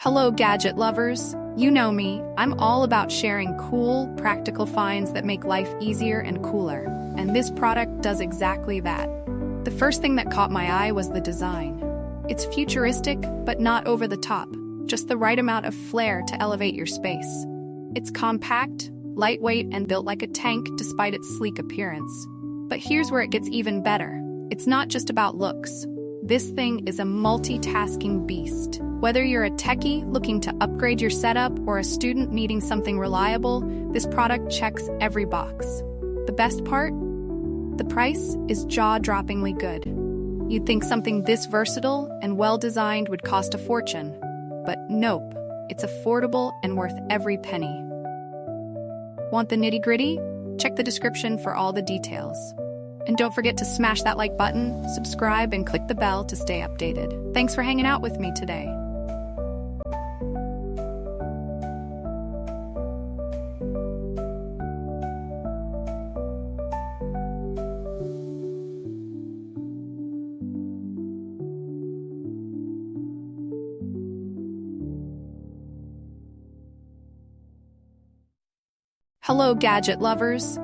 Hello, gadget lovers. You know me, I'm all about sharing cool, practical finds that make life easier and cooler. And this product does exactly that. The first thing that caught my eye was the design. It's futuristic, but not over the top, just the right amount of flair to elevate your space. It's compact, lightweight, and built like a tank despite its sleek appearance. But here's where it gets even better. It's not just about looks. This thing is a multitasking beast. Whether you're a techie looking to upgrade your setup or a student needing something reliable, this product checks every box. The best part? The price is jaw-droppingly good. You'd think something this versatile and well-designed would cost a fortune. But nope, it's affordable and worth every penny. Want the nitty-gritty? Check the description for all the details. And don't forget to smash that like button, subscribe, and click the bell to stay updated. Thanks for hanging out with me today. Hello, gadget lovers.